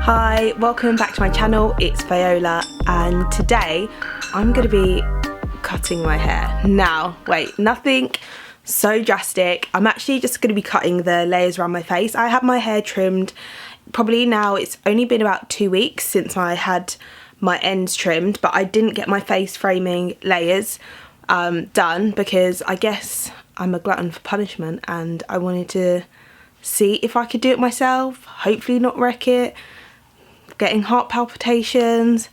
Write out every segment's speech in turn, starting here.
Hi, welcome back to my channel. It's Viola and today I'm going to be cutting my hair. Now, wait, nothing so drastic. I'm actually just going to be cutting the layers around my face. I had my hair trimmed probably now, it's only been about 2 weeks since I had my ends trimmed, but I didn't get my face framing layers done because I guess I'm a glutton for punishment and I wanted to see if I could do it myself, hopefully not wreck it. Getting heart palpitations,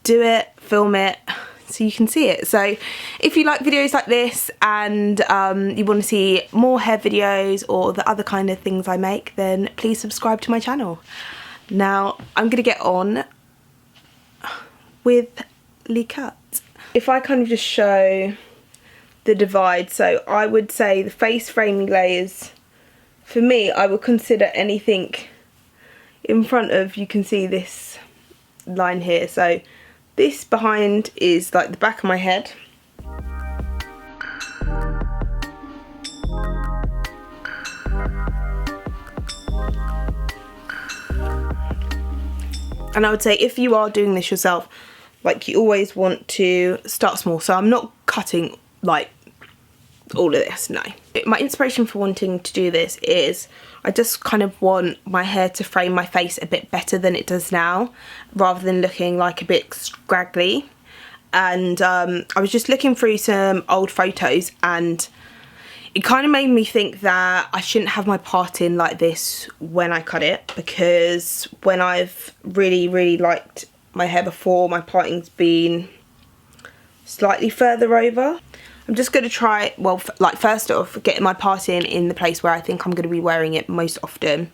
do it, film it so you can see it. So if you like videos like this and you want to see more hair videos or the other kind of things I make, then please subscribe to my channel. Now I'm gonna get on with the cut. If I kind of just show the divide, so I would say the face framing layers, for me, I would consider anything in front of, you can see this line here, so this behind is like the back of my head. And I would say if you are doing this yourself, like you always want to start small. So I'm not cutting like all of this, no. My inspiration for wanting to do this is I just kind of want my hair to frame my face a bit better than it does now, rather than looking like a bit scraggly. And I was just looking through some old photos and it kind of made me think that I shouldn't have my parting like this when I cut it, because when I've really liked my hair before, my parting's been slightly further over. I'm just going to try, well, like first off, getting my parting in the place where I think I'm going to be wearing it most often.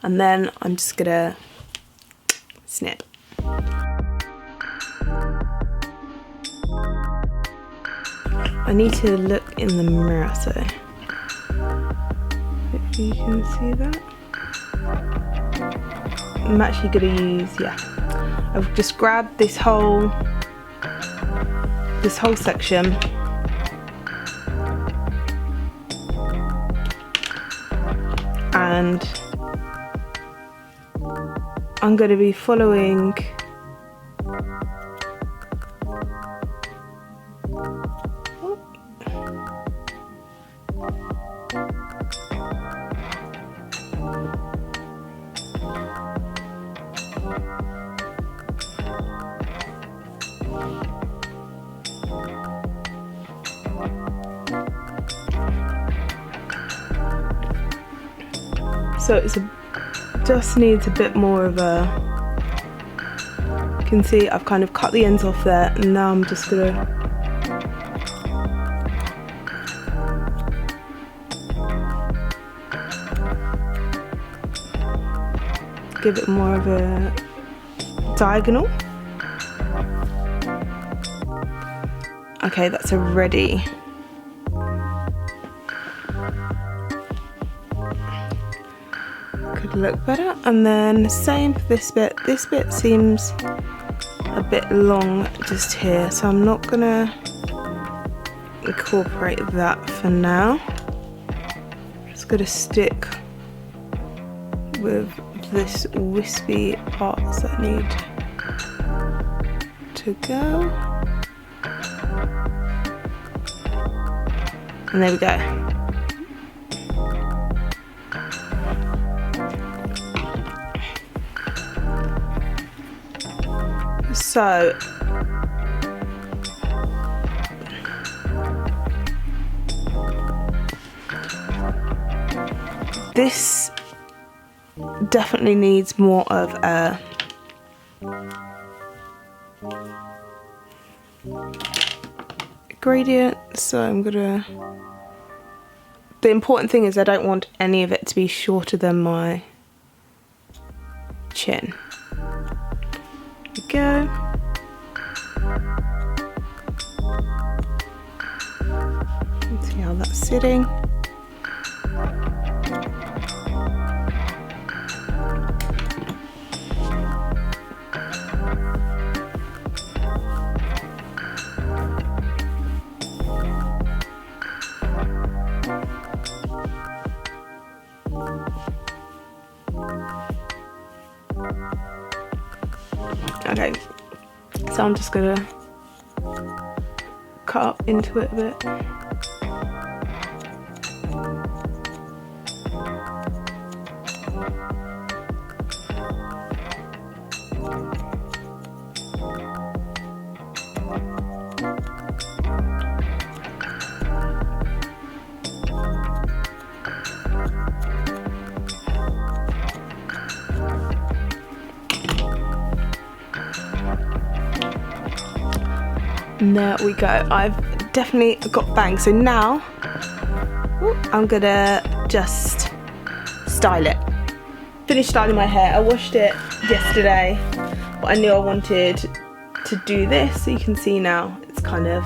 And then I'm just going to snip. I need to look in the mirror, so hopefully you can see that. I'm actually going to use, I've just grabbed this whole section and I'm going to be following so it's just needs a bit more of a, you can see I've kind of cut the ends off there and now I'm just gonna give it more of a diagonal. Okay, that's already could look better. And then same for this bit. This bit seems a bit long just here, so I'm not gonna incorporate that for now. Just gonna stick with this wispy parts that need to go. And there we go. So this definitely needs more of a gradient, so I'm gonna, the important thing is I don't want any of it to be shorter than my chin. There we go. Let's see how that's sitting. Okay, so I'm just gonna cut up into it a bit. And there we go. I've definitely got bangs. So now I'm gonna just style it. Finished styling my hair. I washed it yesterday, but I knew I wanted to do this. So you can see now it's kind of,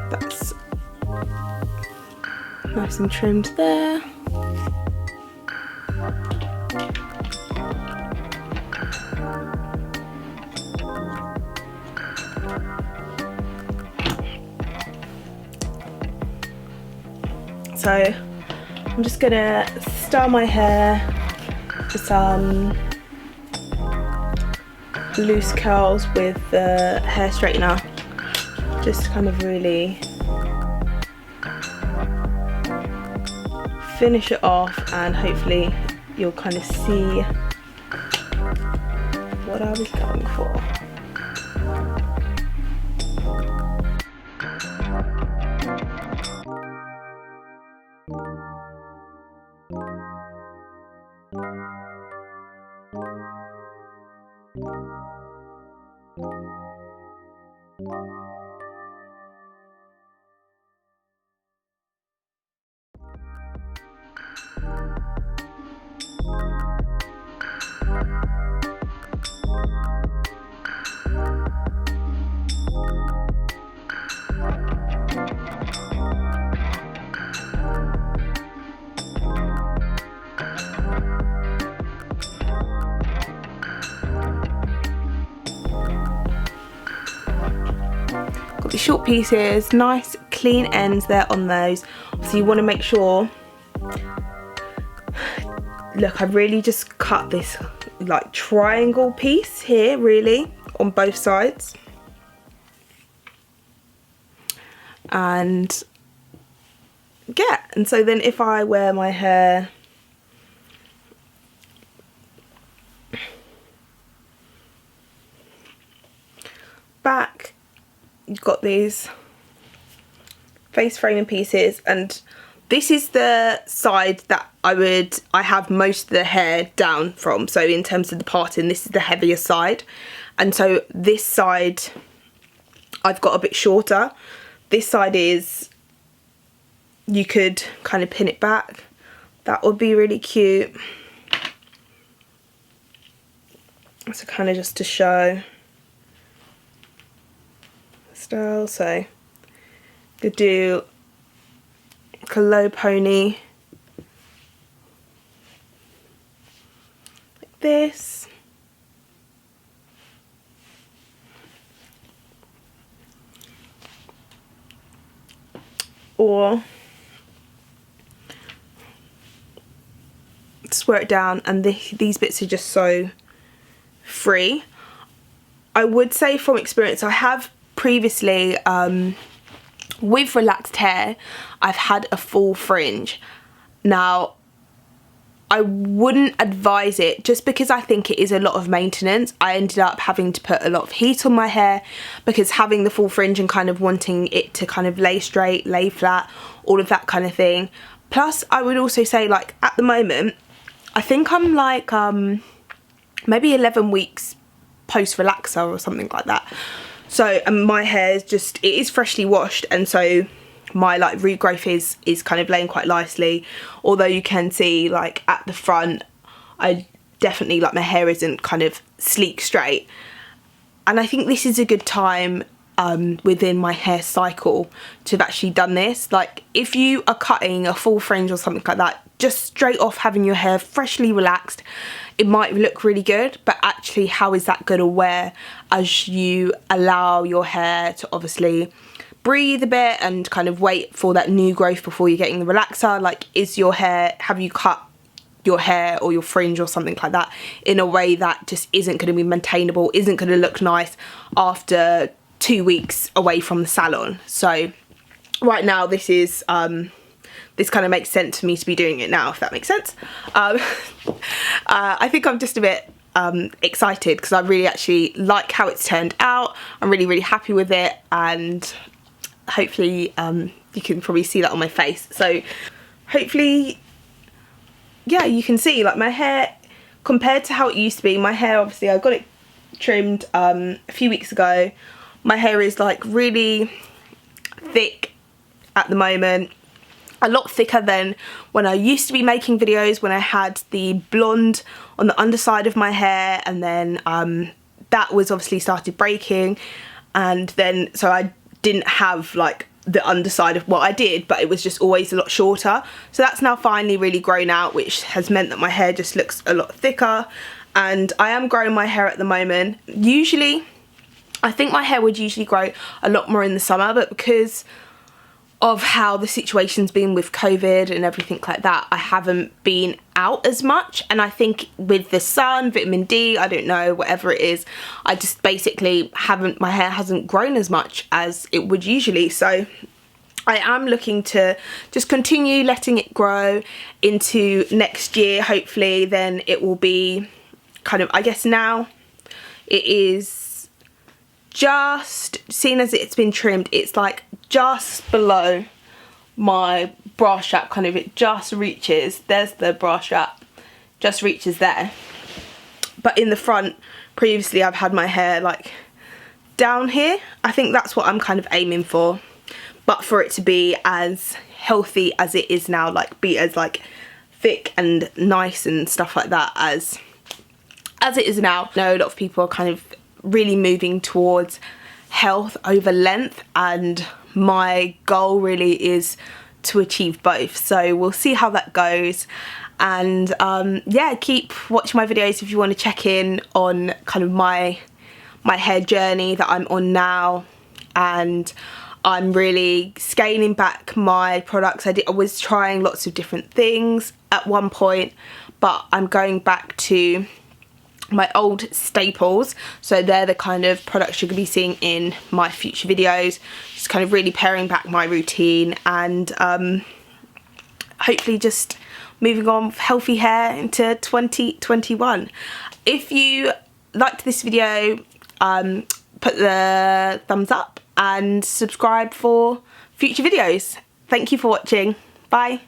that's nice and trimmed there. So I'm just gonna style my hair with some loose curls with the hair straightener, just to kind of really finish it off, and hopefully you'll kind of see what I was going for. Got the short pieces, nice clean ends there on those. So you want to make sure, look, I've really just cut this like triangle piece here really on both sides. And yeah, and so then if I wear my hair back, you've got these face framing pieces, and this is the side that I have most of the hair down from. So in terms of the parting, this is the heavier side, and so this side I've got a bit shorter. This side is, you could kind of pin it back. That would be really cute. So kind of just to show style. So could do like a low pony like this, or just wear it down, and these bits are just so free. I would say from experience, I have previously with relaxed hair I've had a full fringe. Now I wouldn't advise it, just because I think it is a lot of maintenance. I ended up having to put a lot of heat on my hair because having the full fringe and kind of wanting it to kind of lay straight, lay flat, all of that kind of thing. Plus I would also say, like, at the moment I think I'm like maybe 11 weeks post relaxer or something like that. So my hair is just, it is freshly washed, and so my like regrowth is kind of laying quite nicely. Although you can see, like, at the front I definitely, like, my hair isn't kind of sleek straight, and I think this is a good time within my hair cycle to have actually done this. Like, if you are cutting a full fringe or something like that, just straight off having your hair freshly relaxed, it might look really good, but actually how is that going to wear as you allow your hair to obviously breathe a bit and kind of wait for that new growth before you're getting the relaxer? Like, is your hair, have you cut your hair or your fringe or something like that in a way that just isn't going to be maintainable, isn't going to look nice after 2 weeks away from the salon. So right now this is this kind of makes sense for me to be doing it now, if that makes sense. I think I'm just a bit excited because I really actually like how it's turned out. I'm really happy with it, and hopefully you can probably see that on my face. So hopefully, yeah, you can see like my hair compared to how it used to be. My hair, obviously I got it trimmed a few weeks ago. My hair is like really thick at the moment, a lot thicker than when I used to be making videos, when I had the blonde on the underside of my hair, and then that was obviously started breaking, and then so I didn't have like the underside of what I did, but it was just always a lot shorter. So that's now finally really grown out, which has meant that my hair just looks a lot thicker, and I am growing my hair at the moment. Usually I think my hair would usually grow a lot more in the summer, but because of how the situation's been with COVID and everything like that, I haven't been out as much, and I think with the sun, vitamin D, I don't know, whatever it is, I just basically haven't, my hair hasn't grown as much as it would usually. So I am looking to just continue letting it grow into next year. Hopefully then it will be kind of, I guess now it is just, seen as it's been trimmed, it's like just below my bra strap, kind of, it just reaches, there's the bra strap, just reaches there. But in the front, previously I've had my hair like down here. I think that's what I'm kind of aiming for, but for it to be as healthy as it is now, like be as like thick and nice and stuff like that as it is now. I know a lot of people are kind of really moving towards health over length, and my goal really is to achieve both. So we'll see how that goes, and yeah, keep watching my videos if you want to check in on kind of my hair journey that I'm on now. And I'm really scaling back my products. I was trying lots of different things at one point, but I'm going back to my old staples. So they're the kind of products you're going to be seeing in my future videos, just kind of really paring back my routine, and hopefully just moving on with healthy hair into 2021. If you liked this video, put the thumbs up and subscribe for future videos. Thank you for watching. Bye.